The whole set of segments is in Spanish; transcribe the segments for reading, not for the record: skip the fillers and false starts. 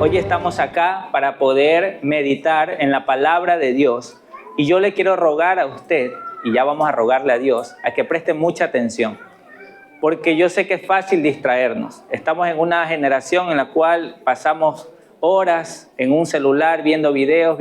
Hoy estamos acá para poder meditar en la palabra de Dios. Y yo le quiero rogar a usted, y ya vamos a rogarle a Dios, a que preste mucha atención. Porque yo sé que es fácil distraernos. Estamos en una generación en la cual pasamos horas en un celular viendo videos,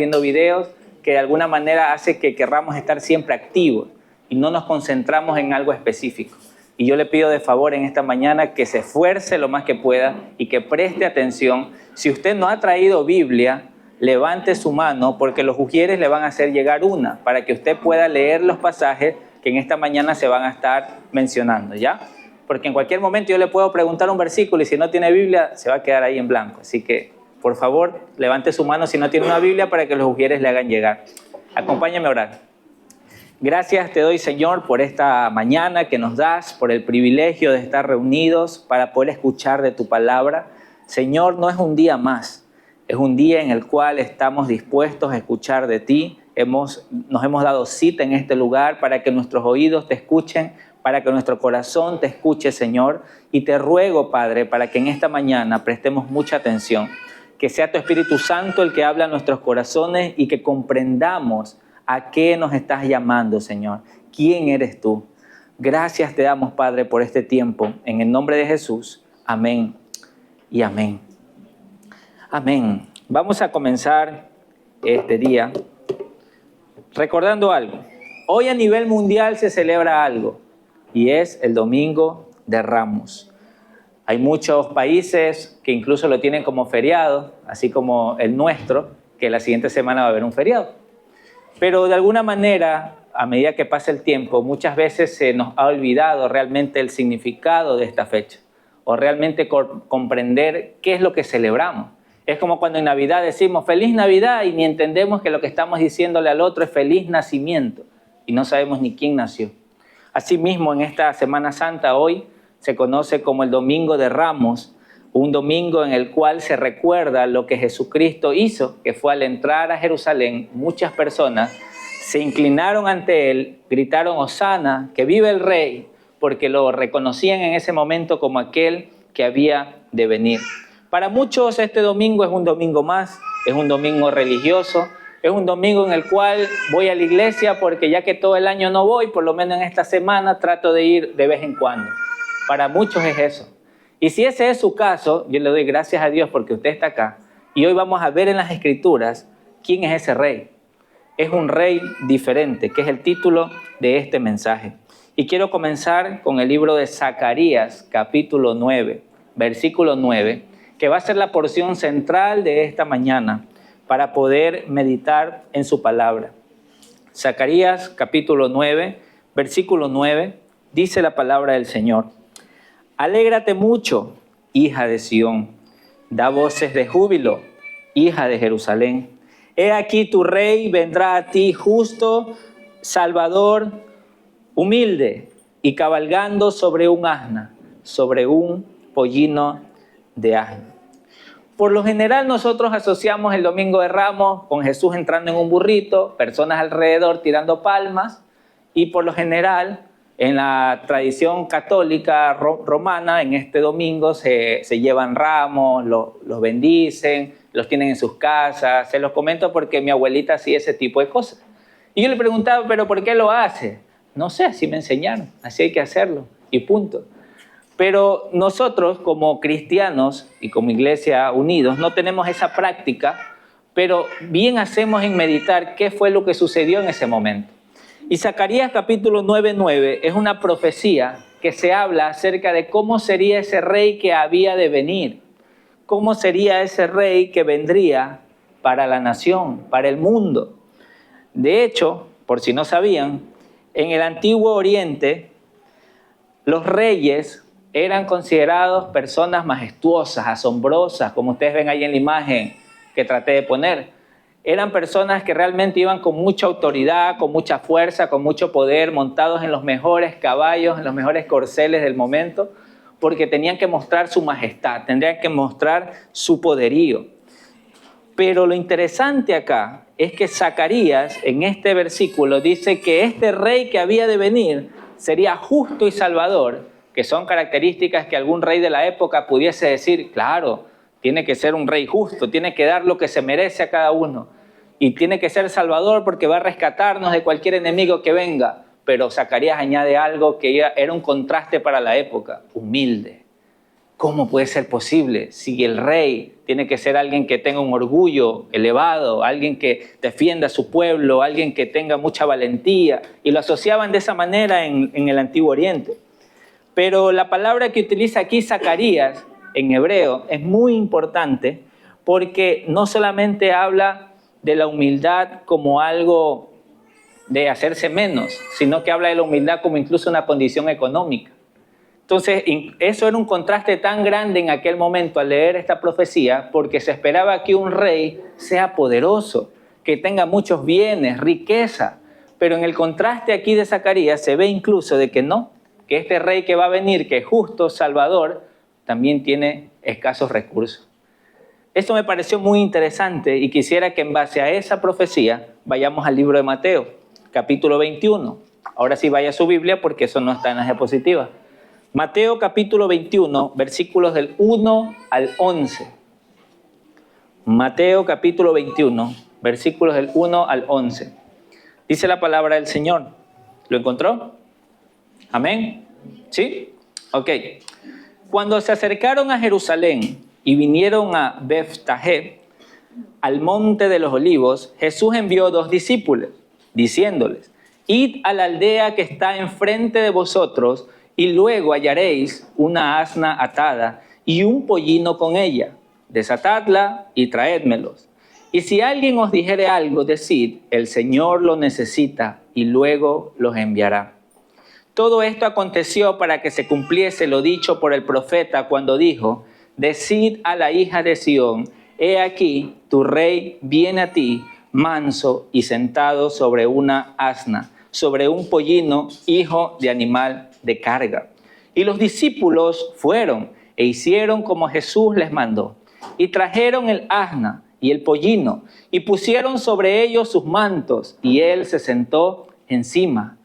que de alguna manera hace que querramos estar siempre activos y no nos concentramos en algo específico. Y yo le pido de favor en esta mañana que se esfuerce lo más que pueda y que preste atención. Si usted no ha traído Biblia, levante su mano porque los ujieres le van a hacer llegar una para que usted pueda leer los pasajes que en esta mañana se van a estar mencionando, ¿ya? Porque en cualquier momento yo le puedo preguntar un versículo y si no tiene Biblia se va a quedar ahí en blanco. Así que, por favor, levante su mano si no tiene una Biblia para que los ujieres le hagan llegar. Acompáñame a orar. Gracias te doy, Señor, por esta mañana que nos das, por el privilegio de estar reunidos para poder escuchar de tu palabra. Señor, no es un día más, es un día en el cual estamos dispuestos a escuchar de ti. Nos hemos dado cita en este lugar para que nuestros oídos te escuchen, para que nuestro corazón te escuche, Señor. Y te ruego, Padre, para que en esta mañana prestemos mucha atención. Que sea tu Espíritu Santo el que habla a nuestros corazones y que comprendamos a qué nos estás llamando, Señor. ¿Quién eres tú? Gracias te damos, Padre, por este tiempo. En el nombre de Jesús. Amén y amén. Amén. Vamos a comenzar este día recordando algo. Hoy a nivel mundial se celebra algo y es el Domingo de Ramos. Hay muchos países que incluso lo tienen como feriado, así como el nuestro, que la siguiente semana va a haber un feriado. Pero de alguna manera, a medida que pasa el tiempo, muchas veces se nos ha olvidado realmente el significado de esta fecha o realmente comprender qué es lo que celebramos. Es como cuando en Navidad decimos Feliz Navidad y ni entendemos que lo que estamos diciéndole al otro es Feliz Nacimiento y no sabemos ni quién nació. Asimismo, en esta Semana Santa hoy se conoce como el Domingo de Ramos, un domingo en el cual se recuerda lo que Jesucristo hizo, que fue al entrar a Jerusalén, muchas personas se inclinaron ante él, gritaron Hosana, que vive el Rey, porque lo reconocían en ese momento como aquel que había de venir. Para muchos este domingo es un domingo más, es un domingo religioso, es un domingo en el cual voy a la iglesia porque ya que todo el año no voy, por lo menos en esta semana trato de ir de vez en cuando. Para muchos es eso. Y si ese es su caso, yo le doy gracias a Dios porque usted está acá. Y hoy vamos a ver en las Escrituras quién es ese rey. Es un rey diferente, que es el título de este mensaje. Y quiero comenzar con el libro de Zacarías, capítulo 9, versículo 9, que va a ser la porción central de esta mañana para poder meditar en su palabra. Zacarías, capítulo 9, versículo 9, dice la palabra del Señor. Alégrate mucho, hija de Sión, da voces de júbilo, hija de Jerusalén. He aquí tu rey vendrá a ti justo, salvador, humilde y cabalgando sobre un asna, sobre un pollino de asna. Por lo general nosotros asociamos el Domingo de Ramos con Jesús entrando en un burrito, personas alrededor tirando palmas y por lo general en la tradición católica romana, en este domingo se llevan ramos, los bendicen, los tienen en sus casas. Se los comento porque mi abuelita hacía ese tipo de cosas. Y yo le preguntaba, ¿pero por qué lo hace? No sé, así me enseñaron, así hay que hacerlo y punto. Pero nosotros como cristianos y como Iglesia Unidos no tenemos esa práctica, pero bien hacemos en meditar qué fue lo que sucedió en ese momento. Y Zacarías capítulo 9:9 es una profecía que se habla acerca de cómo sería ese rey que había de venir, cómo sería ese rey que vendría para la nación, para el mundo. De hecho, por si no sabían, en el Antiguo Oriente los reyes eran considerados personas majestuosas, asombrosas, como ustedes ven ahí en la imagen que traté de poner. Eran personas que realmente iban con mucha autoridad, con mucha fuerza, con mucho poder, montados en los mejores caballos, en los mejores corceles del momento, porque tenían que mostrar su majestad, tendrían que mostrar su poderío. Pero lo interesante acá es que Zacarías, en este versículo, dice que este rey que había de venir sería justo y salvador, que son características que algún rey de la época pudiese decir, claro, tiene que ser un rey justo, tiene que dar lo que se merece a cada uno. Y tiene que ser salvador porque va a rescatarnos de cualquier enemigo que venga. Pero Zacarías añade algo que era un contraste para la época, humilde. ¿Cómo puede ser posible si el rey tiene que ser alguien que tenga un orgullo elevado, alguien que defienda a su pueblo, alguien que tenga mucha valentía? Y lo asociaban de esa manera en el Antiguo Oriente. Pero la palabra que utiliza aquí Zacarías en hebreo es muy importante porque no solamente habla de la humildad como algo de hacerse menos, sino que habla de la humildad como incluso una condición económica. Entonces, eso era un contraste tan grande en aquel momento al leer esta profecía, porque se esperaba que un rey sea poderoso, que tenga muchos bienes, riqueza. Pero en el contraste aquí de Zacarías se ve incluso de que no, que este rey que va a venir, que es justo, salvador, también tiene escasos recursos. Esto me pareció muy interesante y quisiera que en base a esa profecía vayamos al libro de Mateo, capítulo 21. Ahora sí vaya a su Biblia porque eso no está en las diapositivas. Mateo capítulo 21, versículos del 1 al 11. Mateo capítulo 21, versículos del 1 al 11. Dice la palabra del Señor. ¿Lo encontró? ¿Amén? ¿Sí? Ok. Cuando se acercaron a Jerusalén y vinieron a Beftagé, al monte de los olivos, Jesús envió 2 discípulos, diciéndoles: id a la aldea que está enfrente de vosotros, y luego hallaréis una asna atada y un pollino con ella. Desatadla y traédmelos. Y si alguien os dijere algo, decid: el Señor lo necesita, y luego los enviará. Todo esto aconteció para que se cumpliese lo dicho por el profeta cuando dijo: decid a la hija de Sión, he aquí, tu rey viene a ti, manso y sentado sobre una asna, sobre un pollino, hijo de animal de carga. Y los discípulos fueron e hicieron como Jesús les mandó, y trajeron el asna y el pollino, y pusieron sobre ellos sus mantos, y él se sentó encima.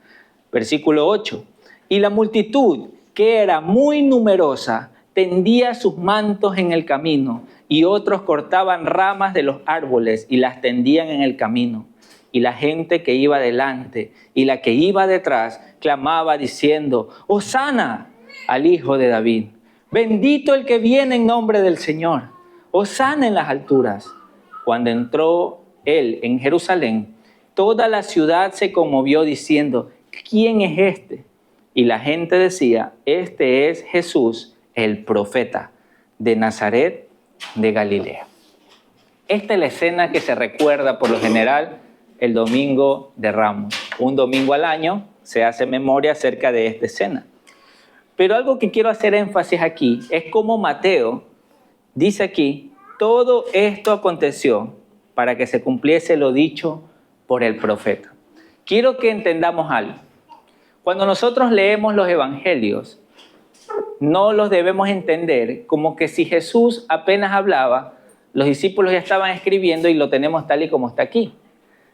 Versículo 8. Y la multitud, que era muy numerosa, tendía sus mantos en el camino, y otros cortaban ramas de los árboles y las tendían en el camino. Y la gente que iba delante y la que iba detrás clamaba diciendo: ¡Hosana al Hijo de David! Bendito el que viene en nombre del Señor. ¡Hosana en las alturas! Cuando entró él en Jerusalén, toda la ciudad se conmovió diciendo: ¿quién es este? Y la gente decía: este es Jesús, el profeta de Nazaret de Galilea. Esta es la escena que se recuerda por lo general el domingo de Ramos. Un domingo al año se hace memoria acerca de esta escena. Pero algo que quiero hacer énfasis aquí es cómo Mateo dice aquí: todo esto aconteció para que se cumpliese lo dicho por el profeta. Quiero que entendamos algo. Cuando nosotros leemos los evangelios, no los debemos entender como que si Jesús apenas hablaba, los discípulos ya estaban escribiendo y lo tenemos tal y como está aquí.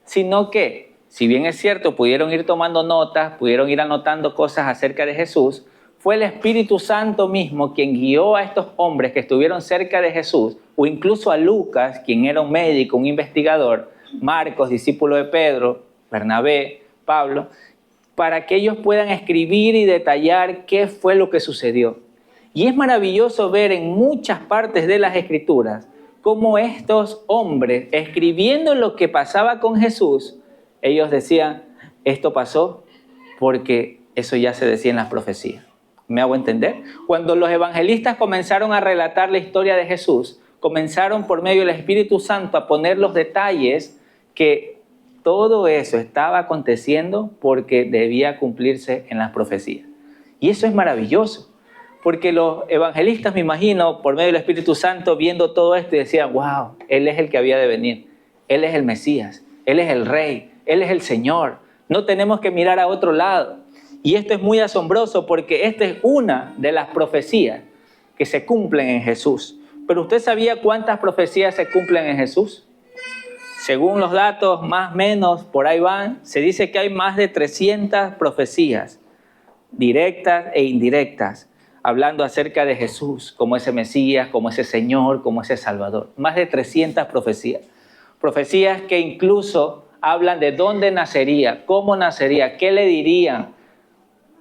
Sino que, si bien es cierto, pudieron ir tomando notas, pudieron ir anotando cosas acerca de Jesús, fue el Espíritu Santo mismo quien guió a estos hombres que estuvieron cerca de Jesús, o incluso a Lucas, quien era un médico, un investigador, Marcos, discípulo de Pedro, Bernabé, Pablo, para que ellos puedan escribir y detallar qué fue lo que sucedió. Y es maravilloso ver en muchas partes de las Escrituras cómo estos hombres, escribiendo lo que pasaba con Jesús, ellos decían: esto pasó porque eso ya se decía en las profecías. ¿Me hago entender? Cuando los evangelistas comenzaron a relatar la historia de Jesús, comenzaron por medio del Espíritu Santo a poner los detalles que todo eso estaba aconteciendo porque debía cumplirse en las profecías. Y eso es maravilloso, porque los evangelistas, me imagino, por medio del Espíritu Santo, viendo todo esto, decían: wow, Él es el que había de venir, Él es el Mesías, Él es el Rey, Él es el Señor, no tenemos que mirar a otro lado. Y esto es muy asombroso porque esta es una de las profecías que se cumplen en Jesús. Pero ¿usted sabía cuántas profecías se cumplen en Jesús? Según los datos, más o menos, por ahí van, se dice que hay más de 300 profecías, directas e indirectas, hablando acerca de Jesús como ese Mesías, como ese Señor, como ese Salvador. Más de 300 profecías. Profecías que incluso hablan de dónde nacería, cómo nacería, qué le dirían,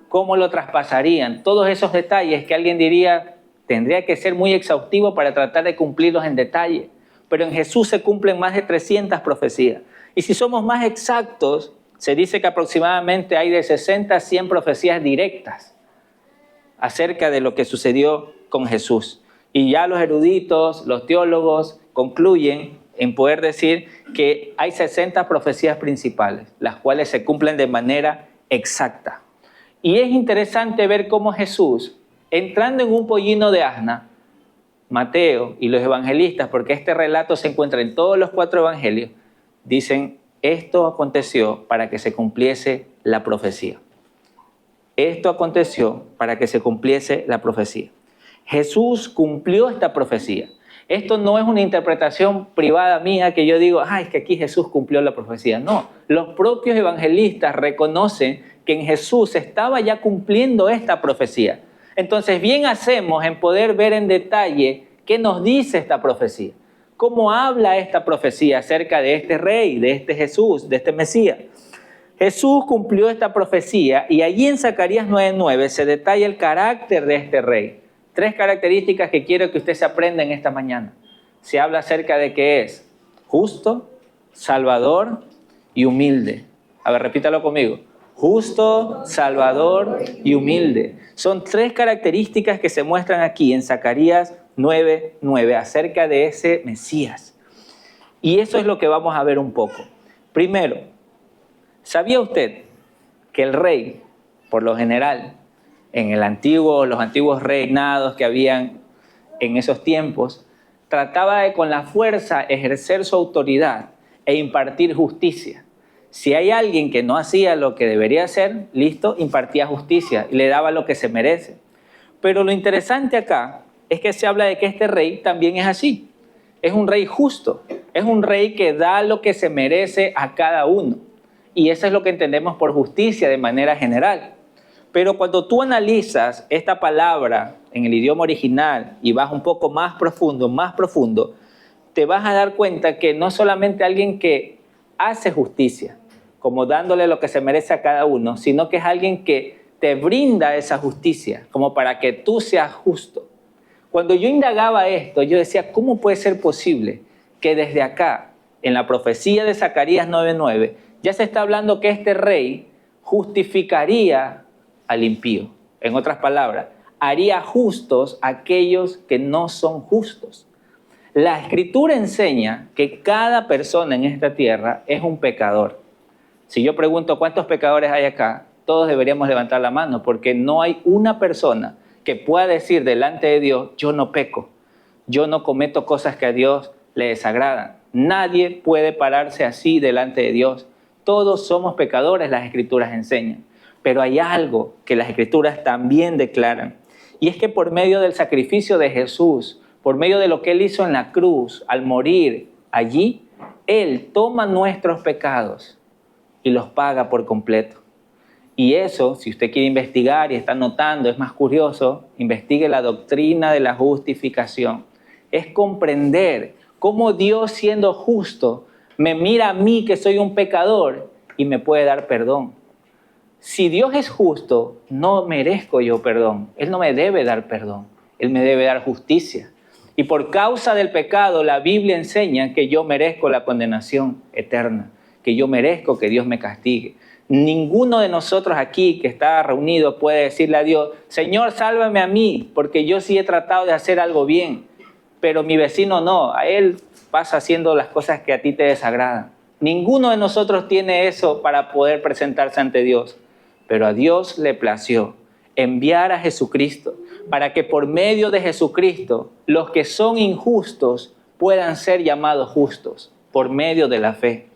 cómo lo traspasarían. Todos esos detalles que alguien diría tendría que ser muy exhaustivo para tratar de cumplirlos en detalle. Pero en Jesús se cumplen más de 300 profecías. Y si somos más exactos, se dice que aproximadamente hay de 60 a 100 profecías directas acerca de lo que sucedió con Jesús. Y ya los eruditos, los teólogos concluyen en poder decir que hay 60 profecías principales, las cuales se cumplen de manera exacta. Y es interesante ver cómo Jesús, entrando en un pollino de asna, Mateo y los evangelistas, porque este relato se encuentra en todos los 4 evangelios, dicen, esto aconteció para que se cumpliese la profecía. Esto aconteció para que se cumpliese la profecía. Jesús cumplió esta profecía. Esto no es una interpretación privada mía que yo digo, es que aquí Jesús cumplió la profecía. No, los propios evangelistas reconocen que en Jesús se estaba ya cumpliendo esta profecía. Entonces, bien hacemos en poder ver en detalle qué nos dice esta profecía. ¿Cómo habla esta profecía acerca de este rey, de este Jesús, de este Mesías? Jesús cumplió esta profecía y allí en Zacarías 9:9 se detalla el carácter de este rey. 3 características que quiero que usted se aprenda en esta mañana. Se habla acerca de que es justo, salvador y humilde. A ver, repítalo conmigo. Justo, salvador y humilde. Son 3 características que se muestran aquí en Zacarías 9:9 acerca de ese Mesías. Y eso es lo que vamos a ver un poco. Primero, ¿sabía usted que el rey, por lo general, en los antiguos reinados que habían en esos tiempos, trataba de con la fuerza ejercer su autoridad e impartir justicia? Si hay alguien que no hacía lo que debería hacer, listo, impartía justicia y le daba lo que se merece. Pero lo interesante acá es que se habla de que este rey también es así. Es un rey justo, es un rey que da lo que se merece a cada uno. Y eso es lo que entendemos por justicia de manera general. Pero cuando tú analizas esta palabra en el idioma original y vas un poco más profundo, te vas a dar cuenta que no es solamente alguien que hace justicia, como dándole lo que se merece a cada uno, sino que es alguien que te brinda esa justicia, como para que tú seas justo. Cuando yo indagaba esto, yo decía, ¿cómo puede ser posible que desde acá, en la profecía de Zacarías 9:9, ya se está hablando que este rey justificaría al impío? En otras palabras, haría justos a aquellos que no son justos. La Escritura enseña que cada persona en esta tierra es un pecador. Si yo pregunto cuántos pecadores hay acá, todos deberíamos levantar la mano, porque no hay una persona que pueda decir delante de Dios, yo no peco, yo no cometo cosas que a Dios le desagradan. Nadie puede pararse así delante de Dios. Todos somos pecadores, las Escrituras enseñan. Pero hay algo que las Escrituras también declaran. Y es que por medio del sacrificio de Jesús, por medio de lo que Él hizo en la cruz, al morir allí, Él toma nuestros pecados y los paga por completo. Y eso, si usted quiere investigar y está notando, es más curioso, investigue la doctrina de la justificación. Es comprender cómo Dios, siendo justo, me mira a mí que soy un pecador y me puede dar perdón. Si Dios es justo, no merezco yo perdón. Él no me debe dar perdón. Él me debe dar justicia. Y por causa del pecado, la Biblia enseña que yo merezco la condenación eterna, que yo merezco que Dios me castigue. Ninguno de nosotros aquí que está reunido puede decirle a Dios, Señor, sálvame a mí, porque yo sí he tratado de hacer algo bien, pero mi vecino no, a él pasa haciendo las cosas que a ti te desagradan. Ninguno de nosotros tiene eso para poder presentarse ante Dios, pero a Dios le plació enviar a Jesucristo para que por medio de Jesucristo los que son injustos puedan ser llamados justos por medio de la fe.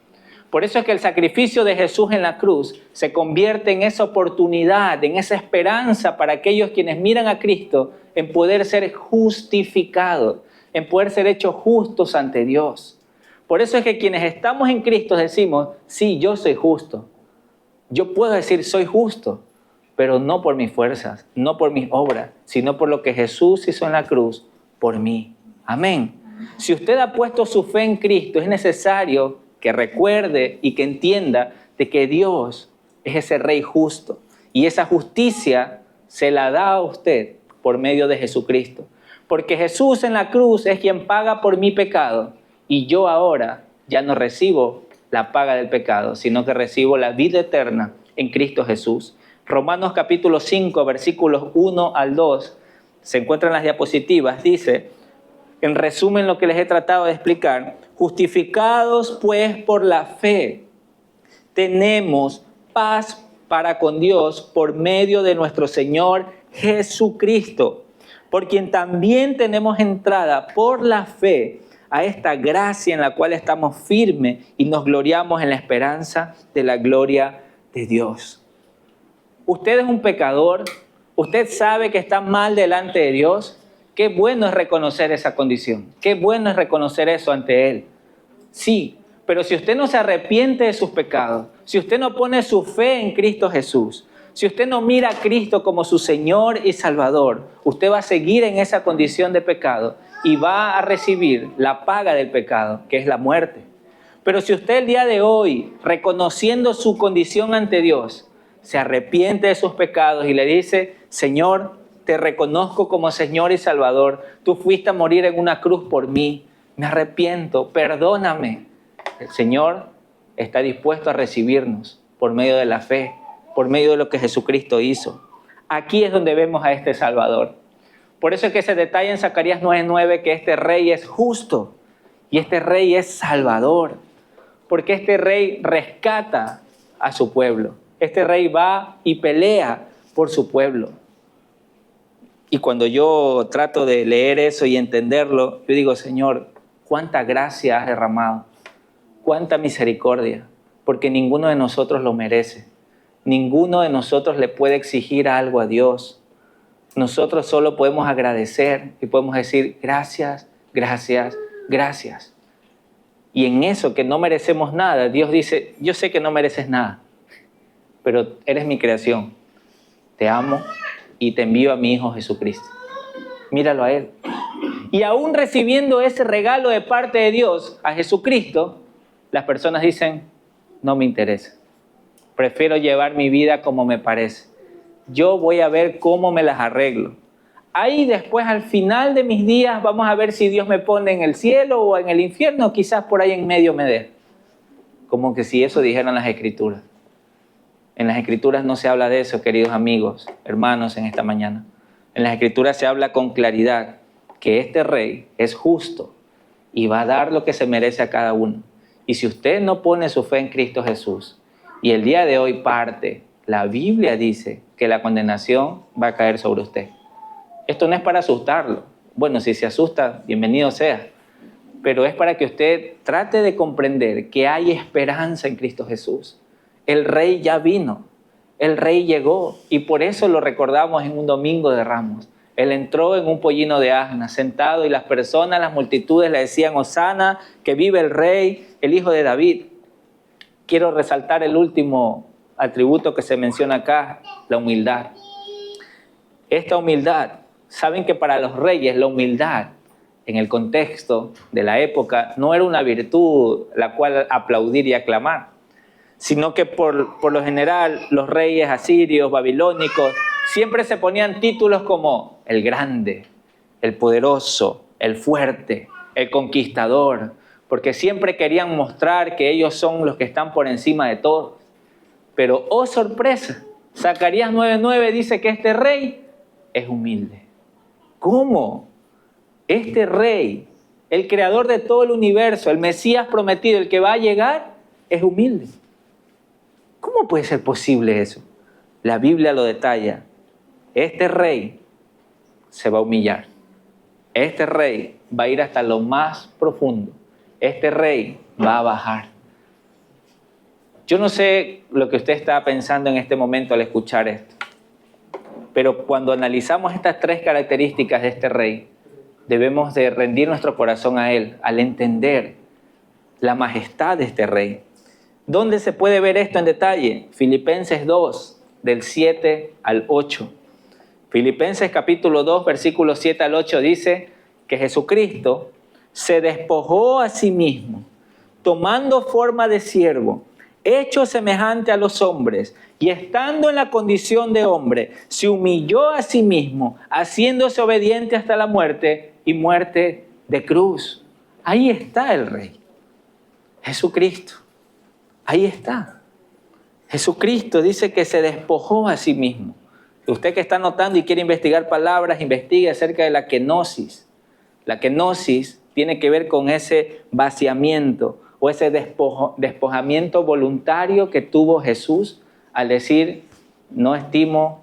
Por eso es que el sacrificio de Jesús en la cruz se convierte en esa oportunidad, en esa esperanza para aquellos quienes miran a Cristo en poder ser justificados, en poder ser hechos justos ante Dios. Por eso es que quienes estamos en Cristo decimos, sí, yo soy justo. Yo puedo decir, soy justo. pero no por mis fuerzas, no por mis obras, sino por lo que Jesús hizo en la cruz por mí. Amén. Si usted ha puesto su fe en Cristo, es necesario que recuerde y que entienda de que Dios es ese Rey justo. Y esa justicia se la da a usted por medio de Jesucristo. Porque Jesús en la cruz es quien paga por mi pecado. Y yo ahora ya no recibo la paga del pecado, sino que recibo la vida eterna en Cristo Jesús. Romanos capítulo 5, versículos 1 al 2, se encuentran en las diapositivas, dice, en resumen lo que les he tratado de explicar: justificados pues por la fe, tenemos paz para con Dios por medio de nuestro Señor Jesucristo, por quien también tenemos entrada por la fe a esta gracia en la cual estamos firmes y nos gloriamos en la esperanza de la gloria de Dios. Usted es un pecador, usted sabe que está mal delante de Dios. Qué bueno es reconocer esa condición, qué bueno es reconocer eso ante Él. Sí, pero si usted no se arrepiente de sus pecados, si usted no pone su fe en Cristo Jesús, si usted no mira a Cristo como su Señor y Salvador, usted va a seguir en esa condición de pecado y va a recibir la paga del pecado, que es la muerte. Pero si usted el día de hoy, reconociendo su condición ante Dios, se arrepiente de sus pecados y le dice: Señor, te reconozco como Señor y Salvador, tú fuiste a morir en una cruz por mí, me arrepiento, perdóname. El Señor está dispuesto a recibirnos por medio de la fe, por medio de lo que Jesucristo hizo. Aquí es donde vemos a este Salvador. Por eso es que se detalla en Zacarías 9:9 que este Rey es justo y este Rey es Salvador, porque este Rey rescata a su pueblo. Este Rey va y pelea por su pueblo. Y cuando yo trato de leer eso y entenderlo, yo digo: Señor, cuánta gracia has derramado, cuánta misericordia, porque ninguno de nosotros lo merece. Ninguno de nosotros le puede exigir algo a Dios. Nosotros solo podemos agradecer y podemos decir: gracias, gracias, gracias. Y en eso que no merecemos nada, Dios dice: yo sé que no mereces nada, pero eres mi creación. Te amo y te envío a mi Hijo Jesucristo. Míralo a Él. Y aún recibiendo ese regalo de parte de Dios a Jesucristo, las personas dicen: no me interesa. Prefiero llevar mi vida como me parece. Yo voy a ver cómo me las arreglo. Ahí después, al final de mis días, vamos a ver si Dios me pone en el cielo o en el infierno, quizás por ahí en medio me dé. Como que si eso dijeran las Escrituras. En las Escrituras no se habla de eso, queridos amigos, hermanos, en esta mañana. En las Escrituras se habla con claridad que este Rey es justo y va a dar lo que se merece a cada uno. Y si usted no pone su fe en Cristo Jesús y el día de hoy parte, la Biblia dice que la condenación va a caer sobre usted. Esto no es para asustarlo. Bueno, si se asusta, bienvenido sea. Pero es para que usted trate de comprender que hay esperanza en Cristo Jesús. El Rey ya vino, el Rey llegó y por eso lo recordamos en un domingo de Ramos. Él entró en un pollino de asna, sentado, y las personas, las multitudes le decían: Hosana, que vive el Rey, el Hijo de David. Quiero resaltar el último atributo que se menciona acá, la humildad. Esta humildad, saben que para los reyes la humildad, en el contexto de la época, no era una virtud la cual aplaudir y aclamar, sino que por lo general los reyes asirios, babilónicos, siempre se ponían títulos como el grande, el poderoso, el fuerte, el conquistador, porque siempre querían mostrar que ellos son los que están por encima de todos. Pero, oh sorpresa, Zacarías 9:9 dice que este Rey es humilde. ¿Cómo? Este Rey, el creador de todo el universo, el Mesías prometido, el que va a llegar, es humilde. ¿Cómo puede ser posible eso? La Biblia lo detalla. Este Rey se va a humillar. Este Rey va a ir hasta lo más profundo. Este Rey va a bajar. Yo no sé lo que usted está pensando en este momento al escuchar esto, pero cuando analizamos estas tres características de este Rey, debemos de rendir nuestro corazón a Él, al entender la majestad de este Rey. ¿Dónde se puede ver esto en detalle? Filipenses 2, del 7 al 8. Filipenses capítulo 2, versículos 7 al 8 dice que Jesucristo se despojó a sí mismo, tomando forma de siervo, hecho semejante a los hombres, y estando en la condición de hombre, se humilló a sí mismo, haciéndose obediente hasta la muerte y muerte de cruz. Ahí está el Rey, Jesucristo. Ahí está. Jesucristo dice que se despojó a sí mismo. Usted que está notando y quiere investigar palabras, investigue acerca de la kenosis. La kenosis tiene que ver con ese vaciamiento o ese despojamiento voluntario que tuvo Jesús al decir, no estimo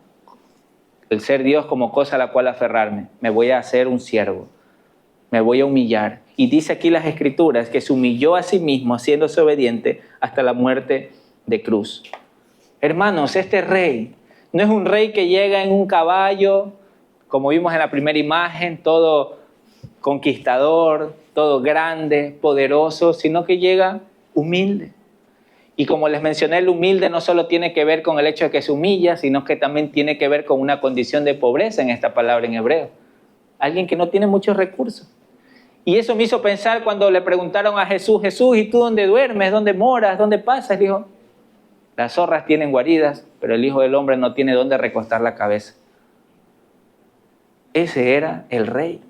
el ser Dios como cosa a la cual aferrarme, me voy a hacer un siervo, me voy a humillar. Y dice aquí las Escrituras que se humilló a sí mismo, haciéndose obediente hasta la muerte de cruz. Hermanos, este rey no es un rey que llega en un caballo, como vimos en la primera imagen, todo conquistador, todo grande, poderoso, sino que llega humilde. Y como les mencioné, el humilde no solo tiene que ver con el hecho de que se humilla, sino que también tiene que ver con una condición de pobreza en esta palabra en hebreo. Alguien que no tiene muchos recursos. Y eso me hizo pensar cuando le preguntaron a Jesús, Jesús, ¿y tú dónde duermes? ¿Dónde moras? ¿Dónde pasas? Él dijo, las zorras tienen guaridas, pero el Hijo del Hombre no tiene dónde recostar la cabeza. Ese era el rey.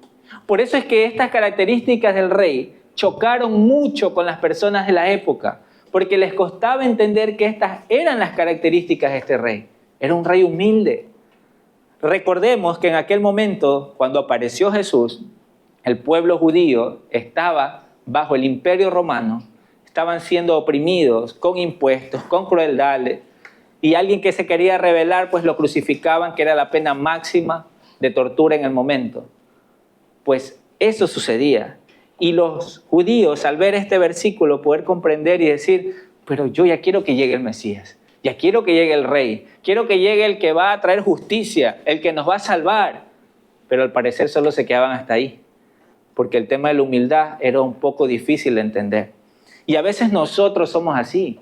Por eso es que estas características del rey chocaron mucho con las personas de la época, porque les costaba entender que estas eran las características de este rey. Era un rey humilde. Recordemos que en aquel momento, cuando apareció Jesús, el pueblo judío estaba bajo el imperio romano, estaban siendo oprimidos con impuestos, con crueldades, y alguien que se quería rebelar, pues lo crucificaban, que era la pena máxima de tortura en el momento. Pues eso sucedía. Y los judíos, al ver este versículo, poder comprender y decir, pero yo ya quiero que llegue el Mesías, ya quiero que llegue el Rey, quiero que llegue el que va a traer justicia, el que nos va a salvar. Pero al parecer solo se quedaban hasta ahí, porque el tema de la humildad era un poco difícil de entender. Y a veces nosotros somos así.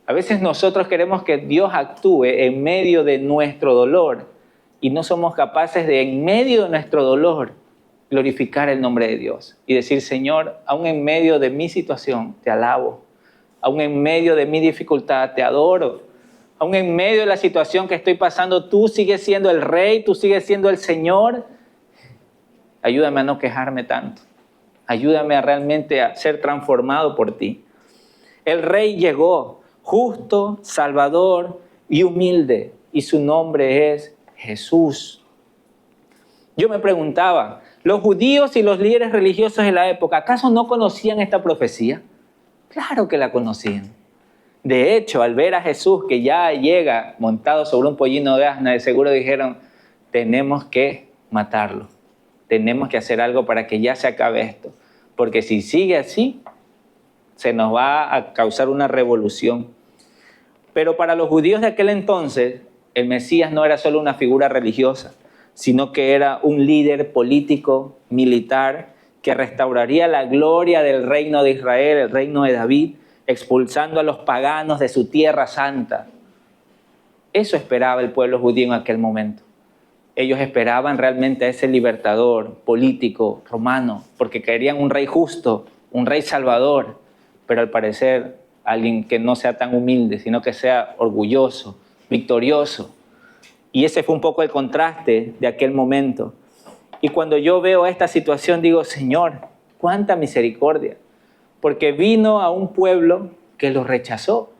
A veces nosotros queremos que Dios actúe en medio de nuestro dolor y no somos capaces de, en medio de nuestro dolor, glorificar el nombre de Dios y decir, Señor, aún en medio de mi situación te alabo, aún en medio de mi dificultad te adoro, aún en medio de la situación que estoy pasando, tú sigues siendo el Rey, tú sigues siendo el Señor. Ayúdame a no quejarme tanto, ayúdame a realmente a ser transformado por ti. El Rey llegó justo, salvador y humilde, y su nombre es Jesús. Yo me preguntaba, ¿los judíos y los líderes religiosos de la época acaso no conocían esta profecía? Claro que la conocían. De hecho, al ver a Jesús que ya llega montado sobre un pollino de asna, de seguro dijeron, tenemos que matarlo. Tenemos que hacer algo para que ya se acabe esto. Porque si sigue así, se nos va a causar una revolución. Pero para los judíos de aquel entonces, el Mesías no era solo una figura religiosa, sino que era un líder político, militar, que restauraría la gloria del reino de Israel, el reino de David, expulsando a los paganos de su tierra santa. Eso esperaba el pueblo judío en aquel momento. Ellos esperaban realmente a ese libertador político romano, porque querían un rey justo, un rey salvador, pero al parecer alguien que no sea tan humilde, sino que sea orgulloso, victorioso. Y ese fue un poco el contraste de aquel momento. Y cuando yo veo esta situación digo, Señor, cuánta misericordia, porque vino a un pueblo que lo rechazó.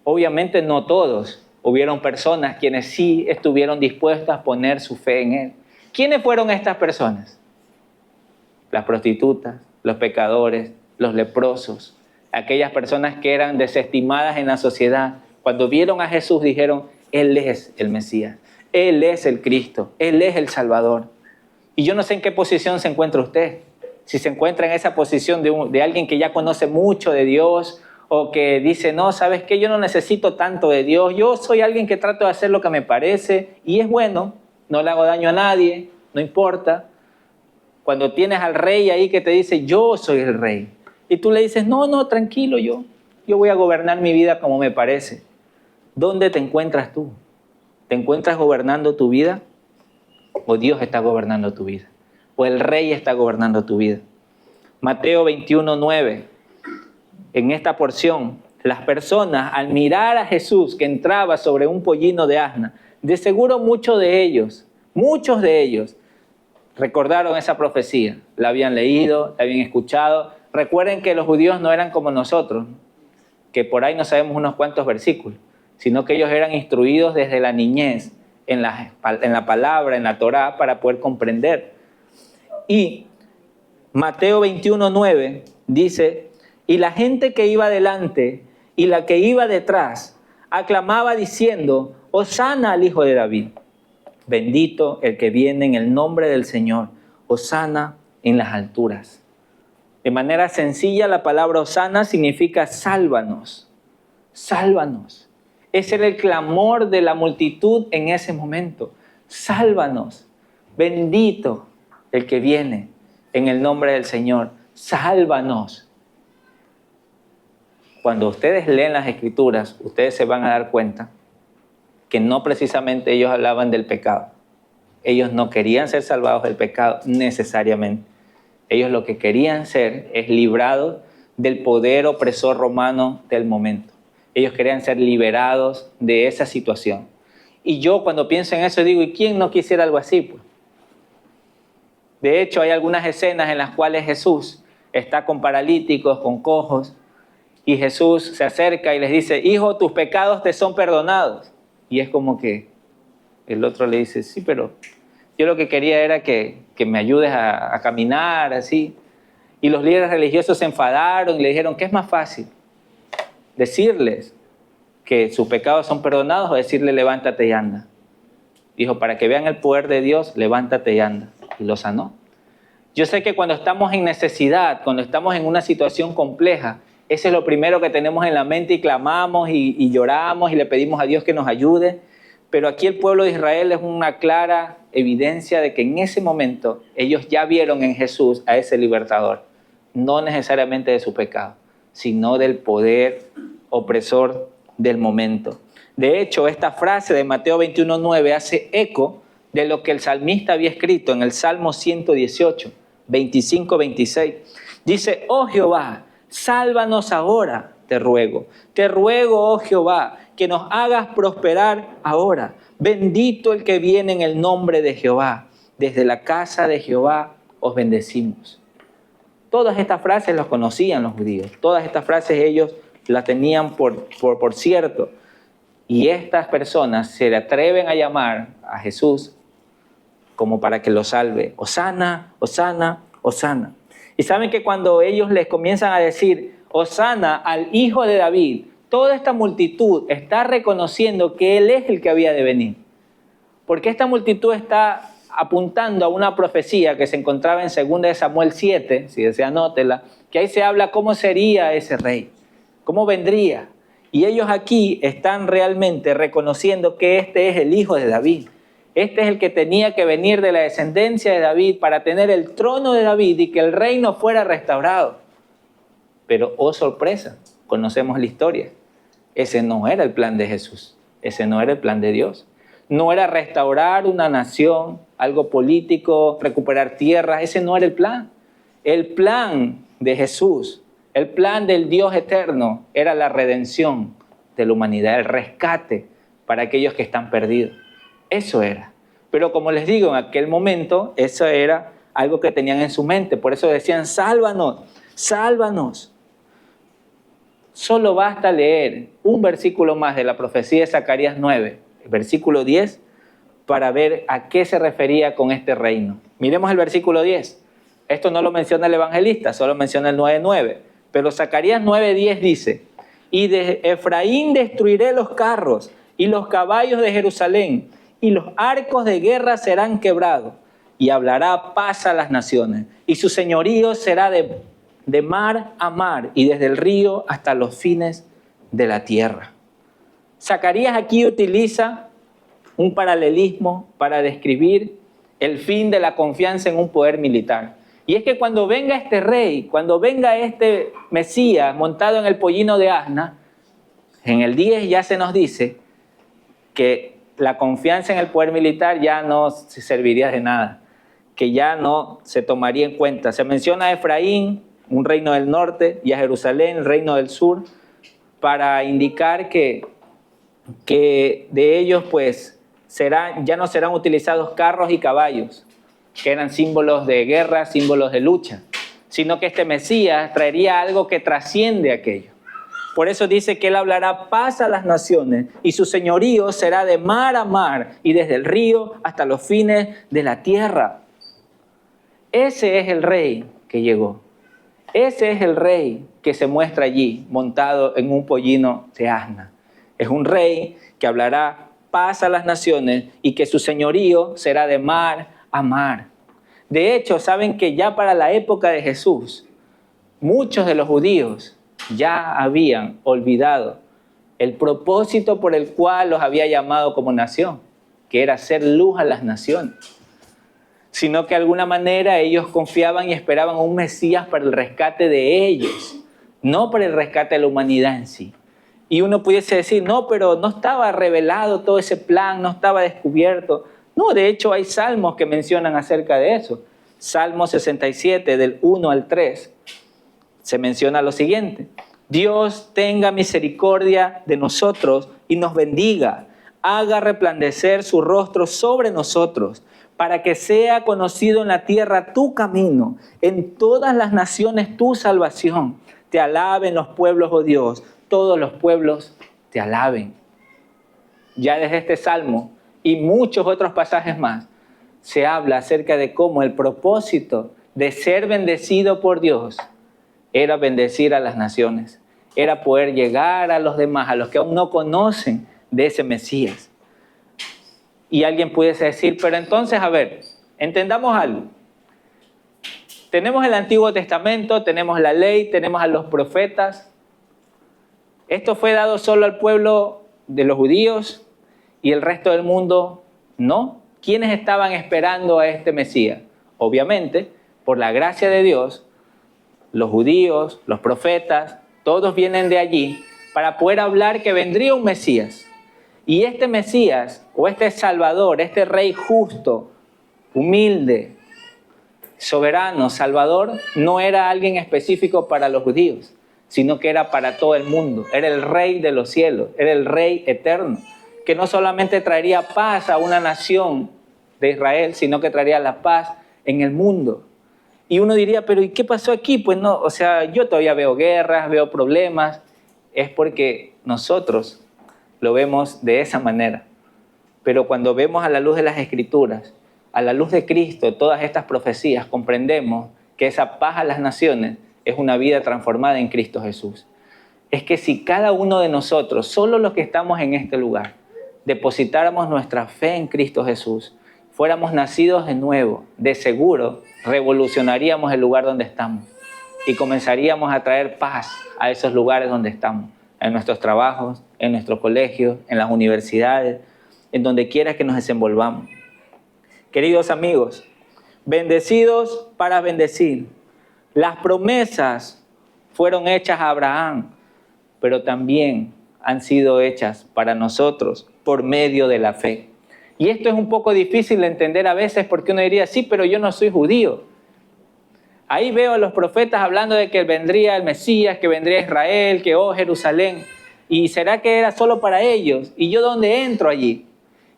Obviamente no todos, hubieron personas quienes sí estuvieron dispuestas a poner su fe en Él. ¿Quiénes fueron estas personas? Las prostitutas, los pecadores, los leprosos, aquellas personas que eran desestimadas en la sociedad. Cuando vieron a Jesús dijeron, Él es el Mesías, Él es el Cristo, Él es el Salvador. Y yo no sé en qué posición se encuentra usted. Si se encuentra en esa posición de alguien que ya conoce mucho de Dios o que dice, no, ¿sabes qué? Yo no necesito tanto de Dios. Yo soy alguien que trato de hacer lo que me parece y es bueno, no le hago daño a nadie, no importa. Cuando tienes al rey ahí que te dice, yo soy el rey. Y tú le dices, no, tranquilo, yo voy a gobernar mi vida como me parece. ¿Dónde te encuentras tú? ¿Te encuentras gobernando tu vida? ¿O Dios está gobernando tu vida? ¿O el Rey está gobernando tu vida? Mateo 21:9. En esta porción, las personas al mirar a Jesús que entraba sobre un pollino de asna, de seguro muchos de ellos, recordaron esa profecía, la habían leído, la habían escuchado. Recuerden que los judíos no eran como nosotros, que por ahí no sabemos unos cuantos versículos, sino que ellos eran instruidos desde la niñez en la palabra, en la Torá, para poder comprender. Y Mateo 21:9 dice, y la gente que iba delante y la que iba detrás aclamaba diciendo, Hosana al Hijo de David. Bendito el que viene en el nombre del Señor. Hosana en las alturas. De manera sencilla, la palabra Hosana significa sálvanos. Sálvanos. Ese era el clamor de la multitud en ese momento. Sálvanos. Bendito el que viene en el nombre del Señor. Sálvanos. Cuando ustedes leen las Escrituras, ustedes se van a dar cuenta que no precisamente ellos hablaban del pecado. Ellos no querían ser salvados del pecado necesariamente. Ellos lo que querían ser es librados del poder opresor romano del momento. Ellos querían ser liberados de esa situación. Y yo cuando pienso en eso digo, ¿y quién no quisiera algo así? Pues? De hecho, hay algunas escenas en las cuales Jesús está con paralíticos, con cojos, y Jesús se acerca y les dice, hijo, tus pecados te son perdonados. Y es como que el otro le dice, sí, pero yo lo que quería era que me ayudes a caminar, así. Y los líderes religiosos se enfadaron y le dijeron, ¿qué es más fácil? ¿Decirles que sus pecados son perdonados o decirle levántate y anda? Dijo, para que vean el poder de Dios, levántate y anda. Y lo sanó. Yo sé que cuando estamos en necesidad, cuando estamos en una situación compleja, ese es lo primero que tenemos en la mente y clamamos y lloramos y le pedimos a Dios que nos ayude. Pero aquí el pueblo de Israel es una clara evidencia de que en ese momento ellos ya vieron en Jesús a ese libertador. No necesariamente de su pecado, sino del poder opresor del momento. De hecho, esta frase de Mateo 21:9 hace eco de lo que el salmista había escrito en el Salmo 118, 25-26. Dice, oh Jehová, sálvanos ahora, te ruego, oh Jehová, que nos hagas prosperar ahora. Bendito el que viene en el nombre de Jehová. Desde la casa de Jehová os bendecimos. Todas estas frases las conocían los judíos. Todas estas frases ellos las tenían por cierto. Y estas personas se atreven a llamar a Jesús como para que lo salve. Hosana, Hosana, Hosana. Y saben que cuando ellos les comienzan a decir Hosana al Hijo de David, toda esta multitud está reconociendo que Él es el que había de venir. Porque esta multitud está apuntando a una profecía que se encontraba en 2 Samuel 7, si desea anótela, que ahí se habla cómo sería ese rey, cómo vendría. Y ellos aquí están realmente reconociendo que este es el Hijo de David. Este es el que tenía que venir de la descendencia de David para tener el trono de David y que el reino fuera restaurado. Pero, oh sorpresa, conocemos la historia. Ese no era el plan de Jesús. Ese no era el plan de Dios. No era restaurar una nación, algo político, recuperar tierras. Ese no era el plan. El plan de Jesús, el plan del Dios eterno, era la redención de la humanidad, el rescate para aquellos que están perdidos. Eso era. Pero como les digo, en aquel momento, eso era algo que tenían en su mente. Por eso decían, sálvanos, sálvanos. Solo basta leer un versículo más de la profecía de Zacarías 9, el versículo 10, para ver a qué se refería con este reino. Miremos el versículo 10. Esto no lo menciona el evangelista, solo menciona el 9:9. Pero Zacarías 9:10 dice, y de Efraín destruiré los carros y los caballos de Jerusalén, y los arcos de guerra serán quebrados, y hablará paz a las naciones, y su señorío será de mar a mar, y desde el río hasta los fines de la tierra. Zacarías aquí utiliza un paralelismo para describir el fin de la confianza en un poder militar. Y es que cuando venga este rey, cuando venga este Mesías montado en el pollino de asna, en el 10 ya se nos dice que la confianza en el poder militar ya no se serviría de nada, que ya no se tomaría en cuenta. Se menciona a Efraín, un reino del norte, y a Jerusalén, el reino del sur, para indicar que de ellos pues ya no serán utilizados carros y caballos, que eran símbolos de guerra, símbolos de lucha, sino que este Mesías traería algo que trasciende aquello. Por eso dice que Él hablará paz a las naciones y su señorío será de mar a mar y desde el río hasta los fines de la tierra. Ese es el rey que llegó. Ese es el rey que se muestra allí montado en un pollino de asna. Es un rey que hablará paz a las naciones y que su señorío será de mar a mar. De hecho, saben que ya para la época de Jesús, muchos de los judíos ya habían olvidado el propósito por el cual los había llamado como nación, que era hacer luz a las naciones, sino que de alguna manera ellos confiaban y esperaban un Mesías para el rescate de ellos, no para el rescate de la humanidad en sí. Y uno pudiese decir, no, pero no estaba revelado todo ese plan, no estaba descubierto. No, de hecho hay salmos que mencionan acerca de eso. Salmo 67, del 1 al 3. Se menciona lo siguiente: Dios tenga misericordia de nosotros y nos bendiga, haga resplandecer su rostro sobre nosotros, para que sea conocido en la tierra tu camino, en todas las naciones tu salvación. Te alaben los pueblos, oh Dios, todos los pueblos te alaben. Ya desde este salmo y muchos otros pasajes más, se habla acerca de cómo el propósito de ser bendecido por Dios era bendecir a las naciones, era poder llegar a los demás, a los que aún no conocen de ese Mesías. Y alguien pudiese decir, pero entonces, a ver, entendamos algo. Tenemos el Antiguo Testamento, tenemos la ley, tenemos a los profetas. ¿Esto fue dado solo al pueblo de los judíos y el resto del mundo no? ¿Quiénes estaban esperando a este Mesías? Obviamente, por la gracia de Dios, los judíos, los profetas, todos vienen de allí para poder hablar que vendría un Mesías. Y este Mesías, o este Salvador, este Rey justo, humilde, soberano, Salvador, no era alguien específico para los judíos, sino que era para todo el mundo. Era el Rey de los cielos, era el Rey eterno, que no solamente traería paz a una nación de Israel, sino que traería la paz en el mundo. Y uno diría, pero ¿y qué pasó aquí? Pues no, o sea, yo todavía veo guerras, veo problemas. Es porque nosotros lo vemos de esa manera. Pero cuando vemos a la luz de las Escrituras, a la luz de Cristo, todas estas profecías, comprendemos que esa paz a las naciones es una vida transformada en Cristo Jesús. Es que si cada uno de nosotros, solo los que estamos en este lugar, depositáramos nuestra fe en Cristo Jesús, fuéramos nacidos de nuevo, de seguro revolucionaríamos el lugar donde estamos y comenzaríamos a traer paz a esos lugares donde estamos, en nuestros trabajos, en nuestros colegios, en las universidades, en donde quiera que nos desenvolvamos. Queridos amigos, bendecidos para bendecir. Las promesas fueron hechas a Abraham, pero también han sido hechas para nosotros por medio de la fe. Y esto es un poco difícil de entender a veces porque uno diría, sí, pero yo no soy judío. Ahí veo a los profetas hablando de que vendría el Mesías, que vendría Israel, que Jerusalén. ¿Y será que era solo para ellos? ¿Y yo dónde entro allí?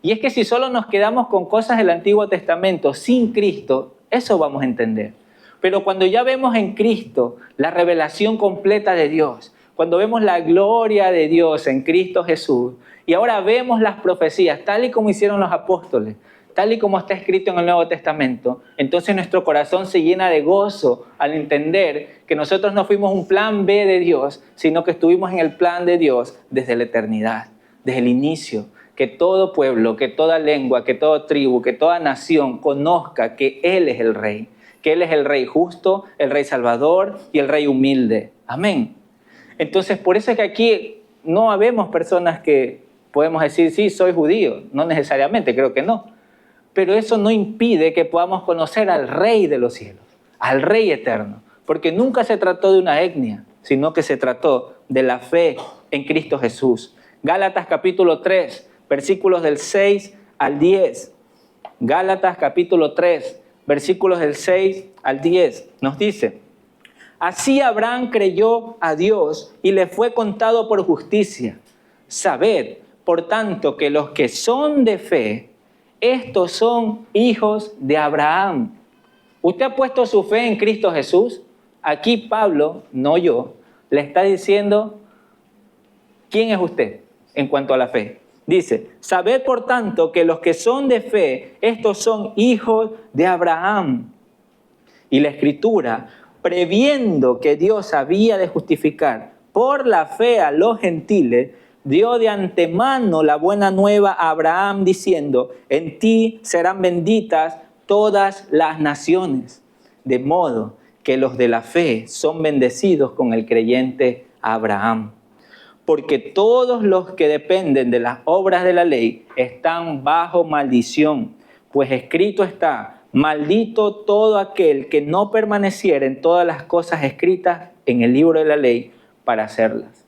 Y es que si solo nos quedamos con cosas del Antiguo Testamento sin Cristo, eso vamos a entender. Pero cuando ya vemos en Cristo la revelación completa de Dios, cuando vemos la gloria de Dios en Cristo Jesús, y ahora vemos las profecías tal y como hicieron los apóstoles, tal y como está escrito en el Nuevo Testamento, entonces nuestro corazón se llena de gozo al entender que nosotros no fuimos un plan B de Dios, sino que estuvimos en el plan de Dios desde la eternidad, desde el inicio. Que todo pueblo, que toda lengua, que toda tribu, que toda nación conozca que Él es el Rey, que Él es el Rey justo, el Rey Salvador y el Rey humilde. Amén. Entonces, por eso es que aquí no habemos personas que podemos decir, sí, soy judío. No necesariamente, creo que no. Pero eso no impide que podamos conocer al Rey de los cielos, al Rey eterno. Porque nunca se trató de una etnia, sino que se trató de la fe en Cristo Jesús. Gálatas capítulo 3, versículos del 6 al 10. Gálatas capítulo 3, versículos del 6 al 10. Nos dice: así Abraham creyó a Dios y le fue contado por justicia. Sabed, por tanto, que los que son de fe, estos son hijos de Abraham. ¿Usted ha puesto su fe en Cristo Jesús? Aquí Pablo, no yo, le está diciendo quién es usted en cuanto a la fe. Dice: sabed por tanto que los que son de fe, estos son hijos de Abraham. Y la Escritura, previendo que Dios había de justificar por la fe a los gentiles, dio de antemano la buena nueva a Abraham diciendo: en ti serán benditas todas las naciones. De modo que los de la fe son bendecidos con el creyente Abraham. Porque todos los que dependen de las obras de la ley están bajo maldición, pues escrito está: maldito todo aquel que no permaneciera en todas las cosas escritas en el libro de la ley para hacerlas.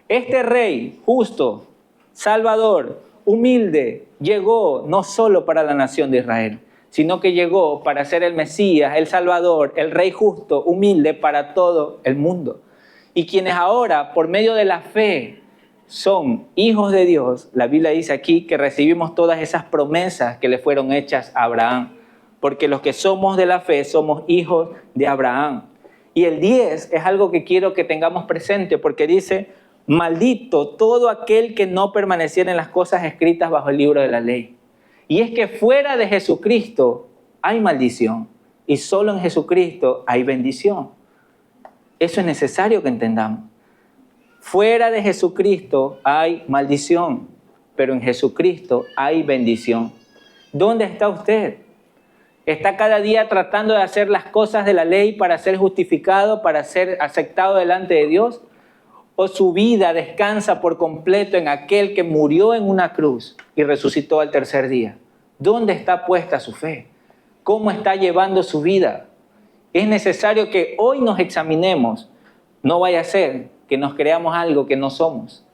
Este rey justo, salvador, humilde, llegó no solo para la nación de Israel, sino que llegó para ser el Mesías, el Salvador, el Rey justo, humilde para todo el mundo. Y quienes ahora, por medio de la fe, son hijos de Dios, la Biblia dice aquí que recibimos todas esas promesas que le fueron hechas a Abraham, porque los que somos de la fe somos hijos de Abraham. Y el 10 es algo que quiero que tengamos presente, porque dice: maldito todo aquel que no permaneciera en las cosas escritas bajo el libro de la ley. Y es que fuera de Jesucristo hay maldición, y solo en Jesucristo hay bendición. Eso es necesario que entendamos. Fuera de Jesucristo hay maldición, pero en Jesucristo hay bendición. ¿Dónde está usted? ¿Está cada día tratando de hacer las cosas de la ley para ser justificado, para ser aceptado delante de Dios? ¿O su vida descansa por completo en aquel que murió en una cruz y resucitó al tercer día? ¿Dónde está puesta su fe? ¿Cómo está llevando su vida? Es necesario que hoy nos examinemos. No vaya a ser que nos creamos algo que no somos.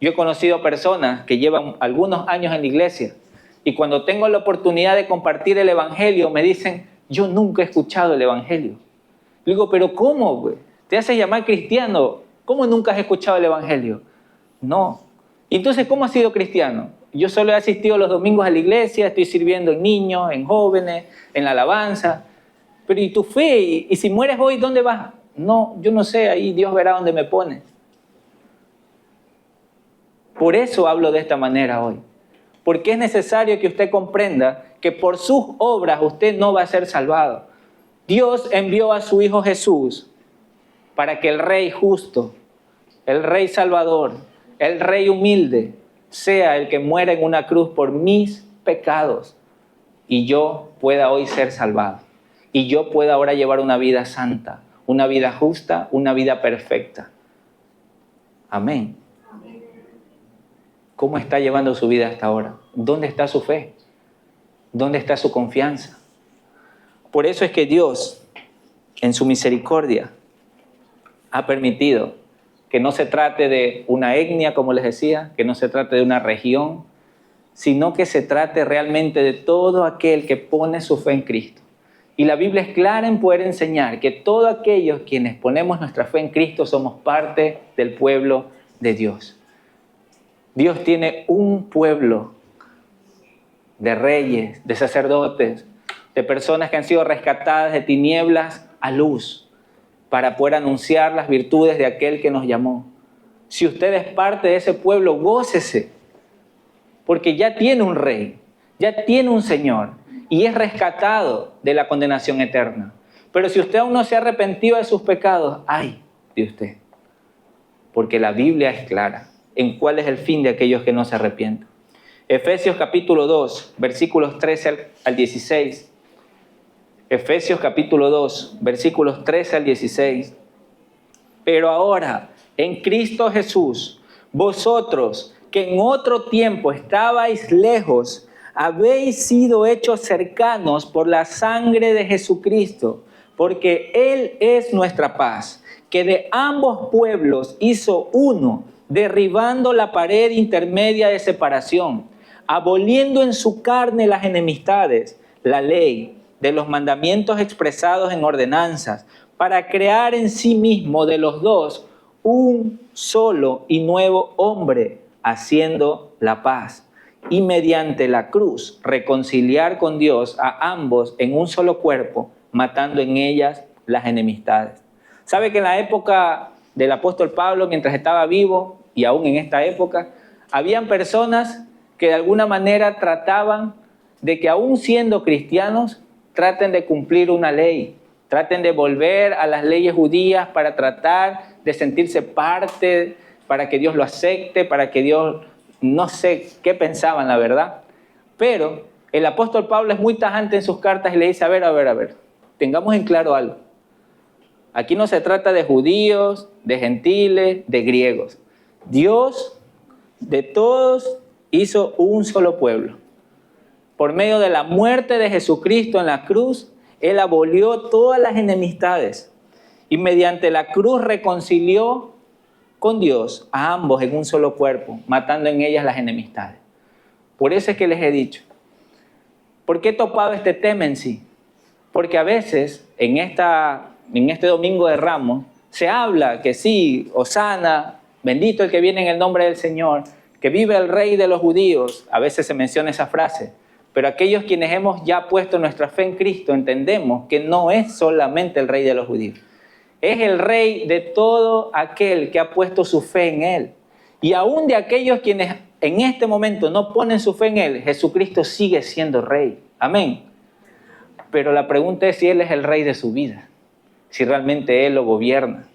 Yo he conocido personas que llevan algunos años en la iglesia y cuando tengo la oportunidad de compartir el evangelio me dicen: yo nunca he escuchado el evangelio. Le digo: pero ¿cómo, güey? ¿Te haces llamar cristiano? ¿Cómo nunca has escuchado el evangelio? No. Entonces, ¿cómo has sido cristiano? Yo solo he asistido los domingos a la iglesia, estoy sirviendo en niños, en jóvenes, en la alabanza. Pero ¿y tu fe? ¿Y si mueres hoy, dónde vas? No, yo no sé, ahí Dios verá dónde me pone. Por eso hablo de esta manera hoy. Porque es necesario que usted comprenda que por sus obras usted no va a ser salvado. Dios envió a su Hijo Jesús para que el Rey justo, el Rey salvador, el Rey humilde, sea el que muera en una cruz por mis pecados y yo pueda hoy ser salvado. Y yo pueda ahora llevar una vida santa, una vida justa, una vida perfecta. Amén. ¿Cómo está llevando su vida hasta ahora? ¿Dónde está su fe? ¿Dónde está su confianza? Por eso es que Dios, en su misericordia, ha permitido que no se trate de una etnia, como les decía, que no se trate de una región, sino que se trate realmente de todo aquel que pone su fe en Cristo. Y la Biblia es clara en poder enseñar que todos aquellos quienes ponemos nuestra fe en Cristo somos parte del pueblo de Dios. Dios tiene un pueblo de reyes, de sacerdotes, de personas que han sido rescatadas de tinieblas a luz para poder anunciar las virtudes de aquel que nos llamó. Si usted es parte de ese pueblo, gócese, porque ya tiene un rey, ya tiene un Señor y es rescatado de la condenación eterna. Pero si usted aún no se ha arrepentido de sus pecados, ¡ay de usted! Porque la Biblia es clara en cuál es el fin de aquellos que no se arrepienten. Efesios capítulo 2, versículos 13 al 16. Efesios capítulo 2, versículos 13 al 16. Pero ahora, en Cristo Jesús, vosotros que en otro tiempo estabais lejos, habéis sido hechos cercanos por la sangre de Jesucristo, porque Él es nuestra paz, que de ambos pueblos hizo uno, derribando la pared intermedia de separación, aboliendo en su carne las enemistades, la ley de los mandamientos expresados en ordenanzas, para crear en sí mismo de los dos un solo y nuevo hombre, haciendo la paz, y mediante la cruz reconciliar con Dios a ambos en un solo cuerpo, matando en ellas las enemistades. ¿Sabe que en la época del apóstol Pablo, mientras estaba vivo, y aún en esta época, habían personas que de alguna manera trataban de que, aún siendo cristianos, traten de cumplir una ley, traten de volver a las leyes judías para tratar de sentirse parte, para que Dios lo acepte, para que Dios, no sé qué pensaban, la verdad. Pero el apóstol Pablo es muy tajante en sus cartas y le dice, a ver, tengamos en claro algo. Aquí no se trata de judíos, de gentiles, de griegos. Dios de todos hizo un solo pueblo. Por medio de la muerte de Jesucristo en la cruz, Él abolió todas las enemistades y mediante la cruz reconcilió con Dios a ambos en un solo cuerpo, matando en ellas las enemistades. Por eso es que les he dicho, ¿por qué he topado este tema en sí? Porque a veces en este Domingo de Ramos se habla que sí, Hosana, bendito el que viene en el nombre del Señor, que vive el Rey de los judíos. A veces se menciona esa frase. Pero aquellos quienes hemos ya puesto nuestra fe en Cristo entendemos que no es solamente el Rey de los judíos. Es el Rey de todo aquel que ha puesto su fe en Él. Y aún de aquellos quienes en este momento no ponen su fe en Él, Jesucristo sigue siendo Rey. Amén. Pero la pregunta es si Él es el Rey de su vida, si realmente Él lo gobierna.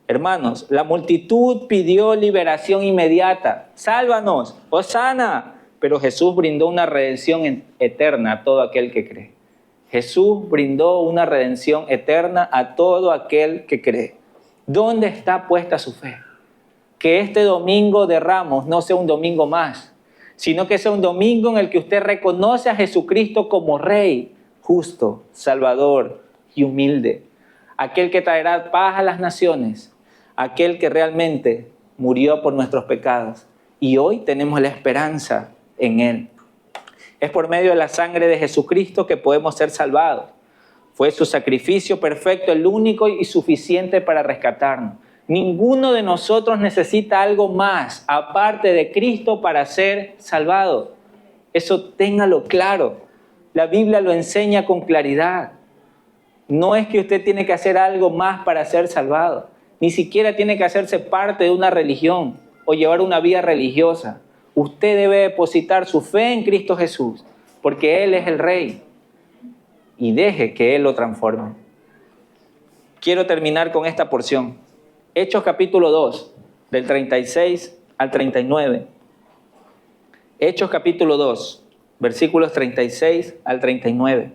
Hermanos, la multitud pidió liberación inmediata. ¡Sálvanos! ¡Hosana! Pero Jesús brindó una redención eterna a todo aquel que cree. Jesús brindó una redención eterna a todo aquel que cree. ¿Dónde está puesta su fe? Que este Domingo de Ramos no sea un domingo más, sino que sea un domingo en el que usted reconoce a Jesucristo como Rey, justo, Salvador y humilde. Aquel que traerá paz a las naciones, aquel que realmente murió por nuestros pecados. Y hoy tenemos la esperanza en Él. Es por medio de la sangre de Jesucristo que podemos ser salvados. Fue su sacrificio perfecto, el único y suficiente para rescatarnos. Ninguno de nosotros necesita algo más aparte de Cristo para ser salvado. Eso téngalo claro. La Biblia lo enseña con claridad. No es que usted tiene que hacer algo más para ser salvado. Ni siquiera tiene que hacerse parte de una religión o llevar una vida religiosa. Usted debe depositar su fe en Cristo Jesús, porque Él es el Rey, y deje que Él lo transforme. Quiero terminar con esta porción. Hechos capítulo 2, del 36 al 39. Hechos capítulo 2, versículos 36 al 39.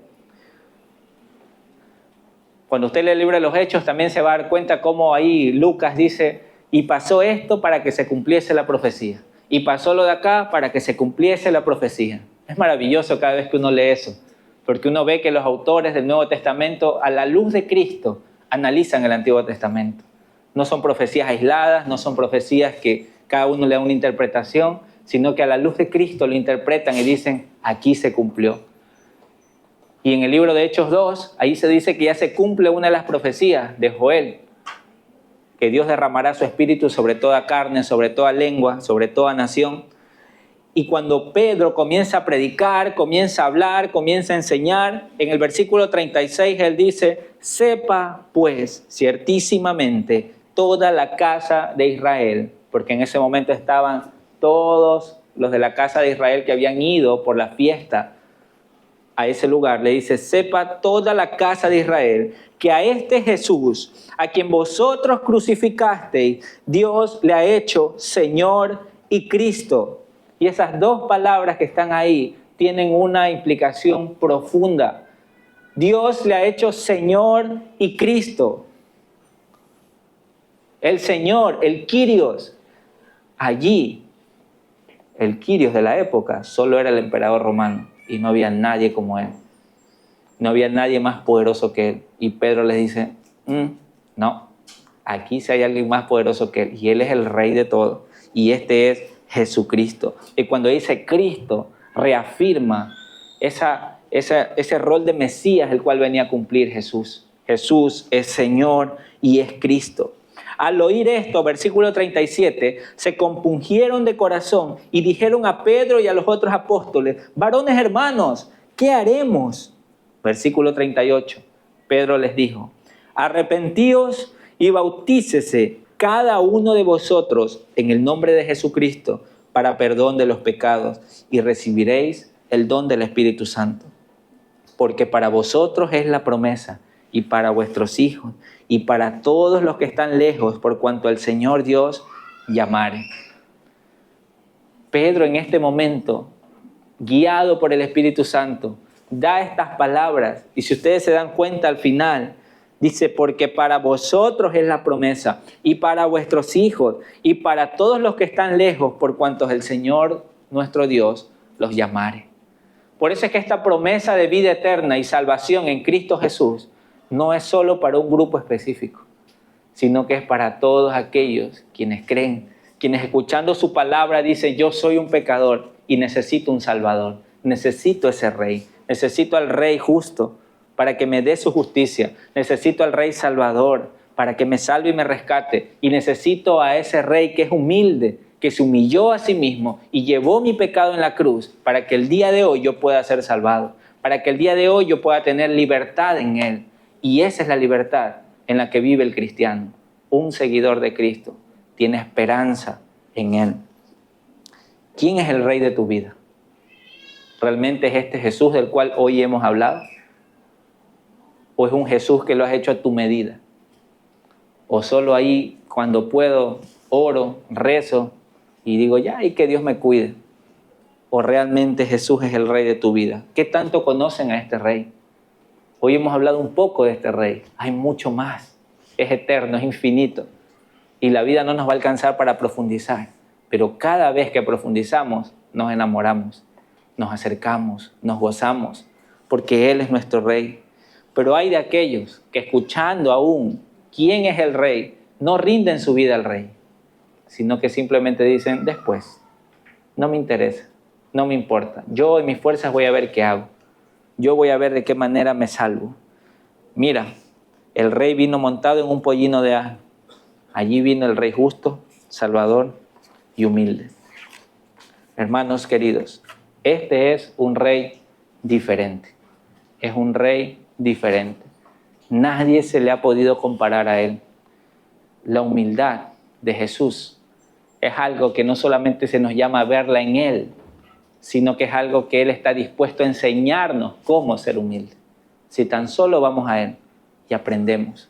Cuando usted lee el libro de los Hechos, también se va a dar cuenta cómo ahí Lucas dice, y pasó esto para que se cumpliese la profecía. Y pasó lo de acá para que se cumpliese la profecía. Es maravilloso cada vez que uno lee eso, porque uno ve que los autores del Nuevo Testamento, a la luz de Cristo, analizan el Antiguo Testamento. No son profecías aisladas, no son profecías que cada uno le da una interpretación, sino que a la luz de Cristo lo interpretan y dicen, aquí se cumplió. Y en el libro de Hechos 2, ahí se dice que ya se cumple una de las profecías de Joel, que Dios derramará su espíritu sobre toda carne, sobre toda lengua, sobre toda nación. Y cuando Pedro comienza a predicar, comienza a hablar, comienza a enseñar, en el versículo 36 él dice, sepa pues ciertísimamente toda la casa de Israel, porque en ese momento estaban todos los de la casa de Israel que habían ido por la fiesta a ese lugar. Le dice, sepa toda la casa de Israel que a este Jesús, a quien vosotros crucificasteis, Dios le ha hecho Señor y Cristo. Y esas dos palabras que están ahí tienen una implicación profunda. Dios le ha hecho Señor y Cristo. El Señor, el Kyrios. Allí, el Kyrios de la época solo era el emperador romano y no había nadie como él. No había nadie más poderoso que él. Y Pedro les dice, no, aquí sí hay alguien más poderoso que él. Y él es el Rey de todo. y este es Jesucristo. Y cuando dice Cristo, reafirma ese rol de Mesías el cual venía a cumplir Jesús. Jesús es Señor y es Cristo. Al oír esto, versículo 37, se compungieron de corazón y dijeron a Pedro y a los otros apóstoles: varones hermanos, ¿qué haremos? Versículo 38, Pedro les dijo: arrepentíos y bautícese cada uno de vosotros en el nombre de Jesucristo para perdón de los pecados, y recibiréis el don del Espíritu Santo. Porque para vosotros es la promesa, y para vuestros hijos, y para todos los que están lejos, por cuanto el Señor Dios llamare. Pedro en este momento, guiado por el Espíritu Santo, da estas palabras, y si ustedes se dan cuenta al final, dice: porque para vosotros es la promesa, y para vuestros hijos, y para todos los que están lejos, por cuanto el Señor nuestro Dios los llamare. Por eso es que esta promesa de vida eterna y salvación en Cristo Jesús no es solo para un grupo específico, sino que es para todos aquellos quienes creen, quienes escuchando su palabra dicen: yo soy un pecador y necesito un Salvador, necesito ese Rey, necesito al Rey justo para que me dé su justicia, necesito al Rey Salvador para que me salve y me rescate, y necesito a ese Rey que es humilde, que se humilló a sí mismo y llevó mi pecado en la cruz para que el día de hoy yo pueda ser salvado, para que el día de hoy yo pueda tener libertad en Él. Y esa es la libertad en la que vive el cristiano. Un seguidor de Cristo tiene esperanza en Él. ¿Quién es el Rey de tu vida? ¿Realmente es este Jesús del cual hoy hemos hablado? ¿O es un Jesús que lo has hecho a tu medida? ¿O solo ahí cuando puedo oro, rezo y digo ya, y que Dios me cuide? ¿O realmente Jesús es el Rey de tu vida? ¿Qué tanto conocen a este Rey? Hoy hemos hablado un poco de este Rey. Hay mucho más. Es eterno, es infinito. Y la vida no nos va a alcanzar para profundizar. Pero cada vez que profundizamos, nos enamoramos, nos acercamos, nos gozamos, porque Él es nuestro Rey. Pero hay de aquellos que, escuchando aún quién es el Rey, no rinden su vida al Rey, sino que simplemente dicen: después, no me interesa, no me importa. Yo en mis fuerzas voy a ver qué hago. Yo voy a ver de qué manera me salvo. Mira, el Rey vino montado en un pollino de asno. Allí vino el Rey justo, salvador y humilde. Hermanos queridos, este es un Rey diferente. Es un Rey diferente. Nadie se le ha podido comparar a Él. La humildad de Jesús es algo que no solamente se nos llama a verla en Él, sino que es algo que Él está dispuesto a enseñarnos cómo ser humilde. Si tan solo vamos a Él y aprendemos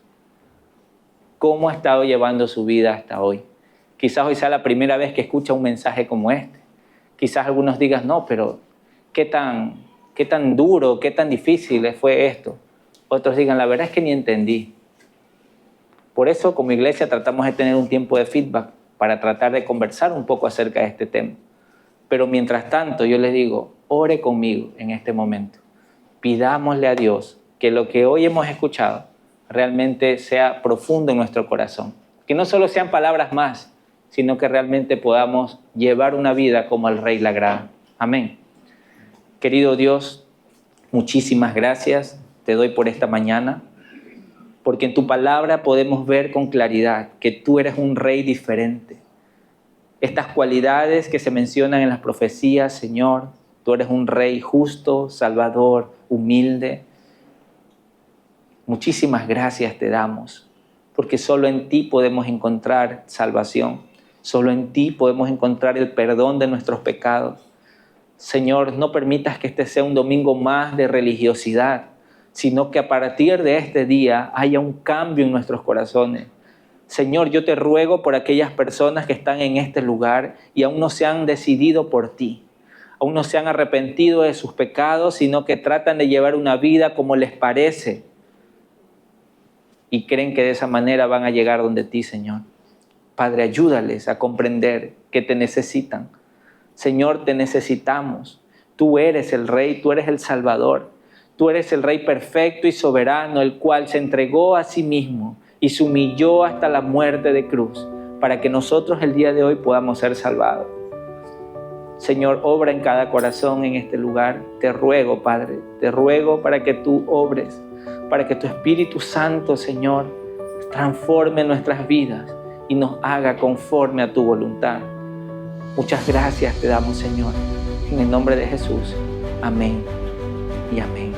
cómo ha estado llevando su vida hasta hoy. Quizás hoy sea la primera vez que escucha un mensaje como este. Quizás algunos digan: no, pero qué tan duro, qué tan difícil fue esto. Otros digan: la verdad es que ni entendí. Por eso, como iglesia, tratamos de tener un tiempo de feedback para tratar de conversar un poco acerca de este tema. Pero mientras tanto, yo les digo: ore conmigo en este momento. Pidámosle a Dios que lo que hoy hemos escuchado realmente sea profundo en nuestro corazón. Que no solo sean palabras más, sino que realmente podamos llevar una vida como al Rey le agrada. Amén. Querido Dios, muchísimas gracias te doy por esta mañana, porque en tu palabra podemos ver con claridad que tú eres un Rey diferente. Estas cualidades que se mencionan en las profecías, Señor, tú eres un Rey justo, salvador, humilde. Muchísimas gracias te damos, porque solo en ti podemos encontrar salvación, solo en ti podemos encontrar el perdón de nuestros pecados. Señor, no permitas que este sea un domingo más de religiosidad, sino que a partir de este día haya un cambio en nuestros corazones. Señor, yo te ruego por aquellas personas que están en este lugar y aún no se han decidido por ti, aún no se han arrepentido de sus pecados, sino que tratan de llevar una vida como les parece y creen que de esa manera van a llegar donde ti, Señor. Padre, ayúdales a comprender que te necesitan. Señor, te necesitamos. Tú eres el Rey, tú eres el Salvador. Tú eres el Rey perfecto y soberano, el cual se entregó a sí mismo y se humilló hasta la muerte de cruz para que nosotros el día de hoy podamos ser salvados. Señor, obra en cada corazón en este lugar. Te ruego, Padre, te ruego para que tú obres, para que tu Espíritu Santo, Señor, transforme nuestras vidas y nos haga conforme a tu voluntad. Muchas gracias te damos, Señor. En el nombre de Jesús. Amén y amén.